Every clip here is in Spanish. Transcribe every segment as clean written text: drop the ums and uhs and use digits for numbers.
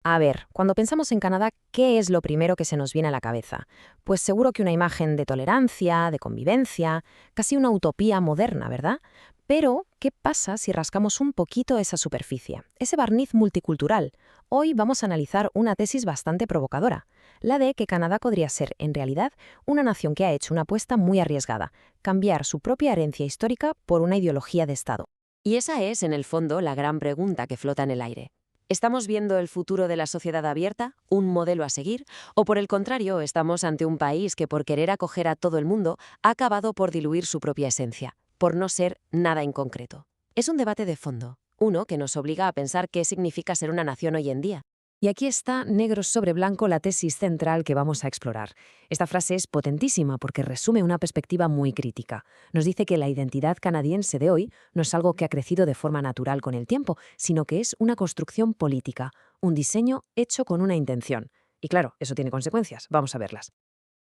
A ver, cuando pensamos en Canadá, ¿qué es lo primero que se nos viene a la cabeza? Pues seguro que una imagen de tolerancia, de convivencia, casi una utopía moderna, ¿verdad? Pero, ¿qué pasa si rascamos un poquito esa superficie, ese barniz multicultural? Hoy vamos a analizar una tesis bastante provocadora, la de que Canadá podría ser, en realidad, una nación que ha hecho una apuesta muy arriesgada, cambiar su propia herencia histórica por una ideología de Estado. Y esa es, en el fondo, la gran pregunta que flota en el aire. ¿Estamos viendo el futuro de la sociedad abierta, un modelo a seguir? ¿O por el contrario, estamos ante un país que por querer acoger a todo el mundo ha acabado por diluir su propia esencia, por no ser nada en concreto? Es un debate de fondo, uno que nos obliga a pensar qué significa ser una nación hoy en día. Y aquí está, negro sobre blanco, la tesis central que vamos a explorar. Esta frase es potentísima porque resume una perspectiva muy crítica. Nos dice que la identidad canadiense de hoy no es algo que ha crecido de forma natural con el tiempo, sino que es una construcción política, un diseño hecho con una intención. Y claro, eso tiene consecuencias. Vamos a verlas.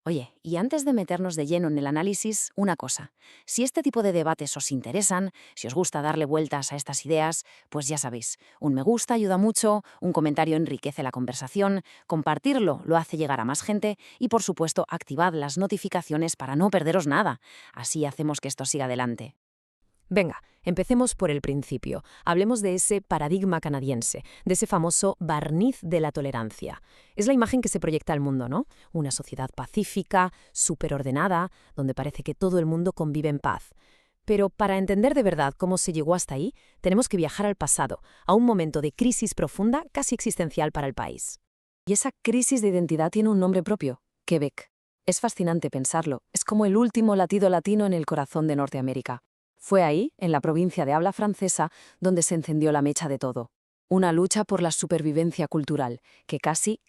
Oye, y antes de meternos de lleno en el análisis, una cosa. Si este tipo de debates os interesan, si os gusta darle vueltas a estas ideas, pues ya sabéis, un me gusta ayuda mucho, un comentario enriquece la conversación, compartirlo lo hace llegar a más gente y, por supuesto, activad las notificaciones para no perderos nada. Así hacemos que esto siga adelante. Venga, empecemos por el principio. Hablemos de ese paradigma canadiense, de ese famoso barniz de la tolerancia. Es la imagen que se proyecta al mundo, ¿no? Una sociedad pacífica, superordenada, donde parece que todo el mundo convive en paz. Pero para entender de verdad cómo se llegó hasta ahí, tenemos que viajar al pasado, a un momento de crisis profunda, casi existencial para el país. Y esa crisis de identidad tiene un nombre propio: Quebec. Es fascinante pensarlo. Es como el último latido latino en el corazón de Norteamérica. Fue ahí, en la provincia de habla francesa, donde se encendió la mecha de todo. Una lucha por la supervivencia cultural, que casi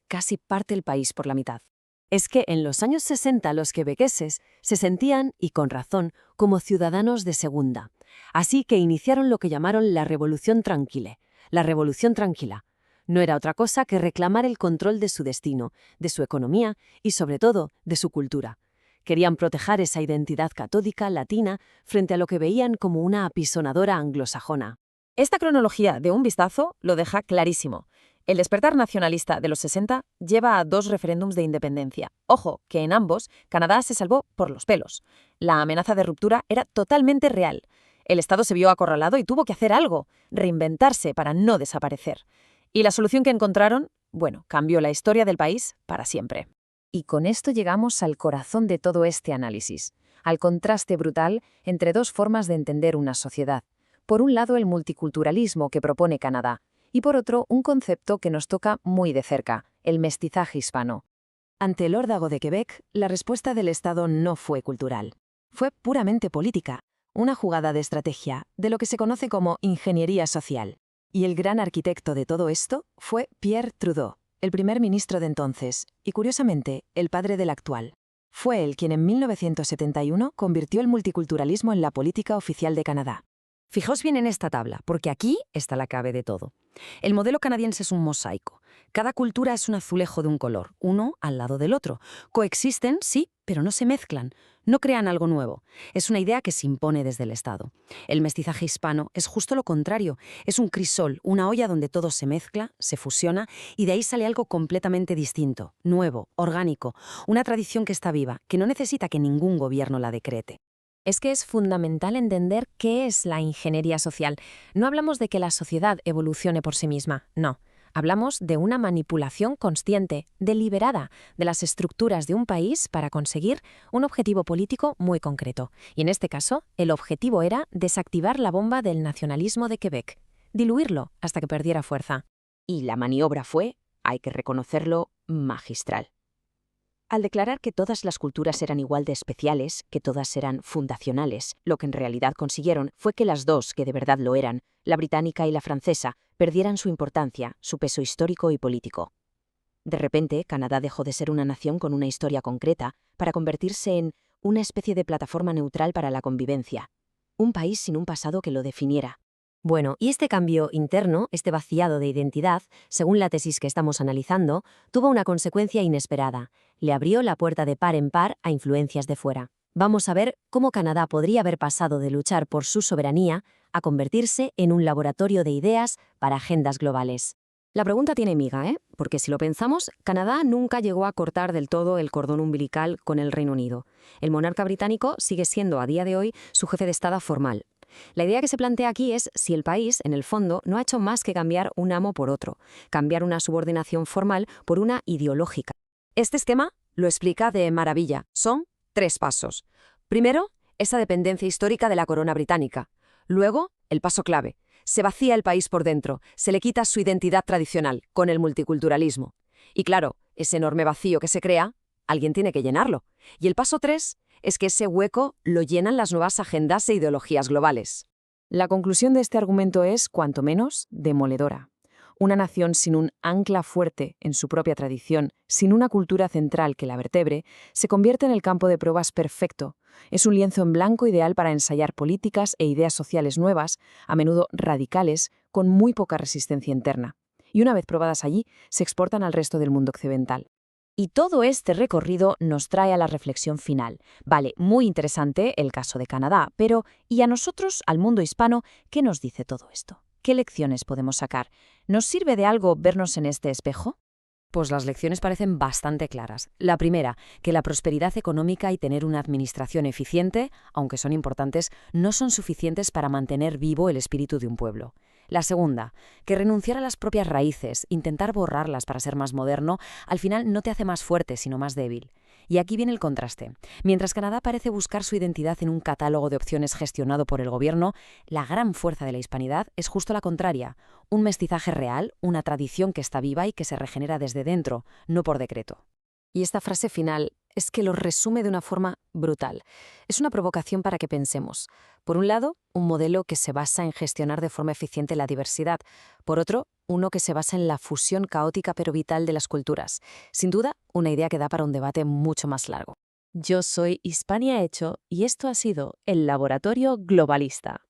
parte el país por la mitad. Es que en los años 60 los quebequeses se sentían, y con razón, como ciudadanos de segunda. Así que iniciaron lo que llamaron la Revolución Tranquile. La Revolución Tranquila. No era otra cosa que reclamar el control de su destino, de su economía y, sobre todo, de su cultura. Querían proteger esa identidad catódica latina frente a lo que veían como una apisonadora anglosajona. Esta cronología, de un vistazo, lo deja clarísimo. El despertar nacionalista de los 60 lleva a dos referéndums de independencia. Ojo, que en ambos Canadá se salvó por los pelos. La amenaza de ruptura era totalmente real. El Estado se vio acorralado y tuvo que hacer algo, reinventarse para no desaparecer. Y la solución que encontraron, bueno, cambió la historia del país para siempre. Y con esto llegamos al corazón de todo este análisis, al contraste brutal entre dos formas de entender una sociedad. Por un lado, el multiculturalismo que propone Canadá, y por otro, un concepto que nos toca muy de cerca, el mestizaje hispano. Ante el órdago de Quebec, la respuesta del Estado no fue cultural. Fue puramente política, una jugada de estrategia, de lo que se conoce como ingeniería social. Y el gran arquitecto de todo esto fue Pierre Trudeau, el primer ministro de entonces, y curiosamente, el padre del actual. Fue él quien en 1971 convirtió el multiculturalismo en la política oficial de Canadá. Fijaos bien en esta tabla, porque aquí está la clave de todo. El modelo canadiense es un mosaico. Cada cultura es un azulejo de un color, uno al lado del otro. Coexisten, sí, pero no se mezclan, no crean algo nuevo. Es una idea que se impone desde el Estado. El mestizaje hispano es justo lo contrario. Es un crisol, una olla donde todo se mezcla, se fusiona, y de ahí sale algo completamente distinto, nuevo, orgánico, una tradición que está viva, que no necesita que ningún gobierno la decrete. Es que es fundamental entender qué es la ingeniería social. No hablamos de que la sociedad evolucione por sí misma, no. Hablamos de una manipulación consciente, deliberada, de las estructuras de un país para conseguir un objetivo político muy concreto. Y en este caso, el objetivo era desactivar la bomba del nacionalismo de Quebec, diluirlo hasta que perdiera fuerza. Y la maniobra fue, hay que reconocerlo, magistral. Al declarar que todas las culturas eran igual de especiales, que todas eran fundacionales, lo que en realidad consiguieron fue que las dos, que de verdad lo eran, la británica y la francesa, perdieran su importancia, su peso histórico y político. De repente, Canadá dejó de ser una nación con una historia concreta para convertirse en una especie de plataforma neutral para la convivencia, un país sin un pasado que lo definiera. Bueno, y este cambio interno, este vaciado de identidad, según la tesis que estamos analizando, tuvo una consecuencia inesperada. Le abrió la puerta de par en par a influencias de fuera. Vamos a ver cómo Canadá podría haber pasado de luchar por su soberanía a convertirse en un laboratorio de ideas para agendas globales. La pregunta tiene miga, porque si lo pensamos, Canadá nunca llegó a cortar del todo el cordón umbilical con el Reino Unido. El monarca británico sigue siendo a día de hoy su jefe de Estado formal. La idea que se plantea aquí es si el país, en el fondo, no ha hecho más que cambiar un amo por otro, cambiar una subordinación formal por una ideológica. Este esquema lo explica de maravilla. Son 3 pasos. Primero, esa dependencia histórica de la corona británica. Luego, el paso clave. Se vacía el país por dentro, se le quita su identidad tradicional, con el multiculturalismo. Y claro, ese enorme vacío que se crea, alguien tiene que llenarlo. Y el paso 3 es que ese hueco lo llenan las nuevas agendas e ideologías globales. La conclusión de este argumento es, cuanto menos, demoledora. Una nación sin un ancla fuerte en su propia tradición, sin una cultura central que la vertebre, se convierte en el campo de pruebas perfecto. Es un lienzo en blanco ideal para ensayar políticas e ideas sociales nuevas, a menudo radicales, con muy poca resistencia interna. Y una vez probadas allí, se exportan al resto del mundo occidental. Y todo este recorrido nos trae a la reflexión final. Vale, muy interesante el caso de Canadá, pero ¿y a nosotros, al mundo hispano, qué nos dice todo esto? ¿Qué lecciones podemos sacar? ¿Nos sirve de algo vernos en este espejo? Pues las lecciones parecen bastante claras. La primera, que la prosperidad económica y tener una administración eficiente, aunque son importantes, no son suficientes para mantener vivo el espíritu de un pueblo. La segunda, que renunciar a las propias raíces, intentar borrarlas para ser más moderno, al final no te hace más fuerte, sino más débil. Y aquí viene el contraste. Mientras Canadá parece buscar su identidad en un catálogo de opciones gestionado por el gobierno, la gran fuerza de la hispanidad es justo la contraria. Un mestizaje real, una tradición que está viva y que se regenera desde dentro, no por decreto. Y esta frase final es que lo resume de una forma brutal. Es una provocación para que pensemos. Por un lado, un modelo que se basa en gestionar de forma eficiente la diversidad. Por otro, uno que se basa en la fusión caótica pero vital de las culturas. Sin duda, una idea que da para un debate mucho más largo. Yo soy Hispania Hecho y esto ha sido el Laboratorio Globalista.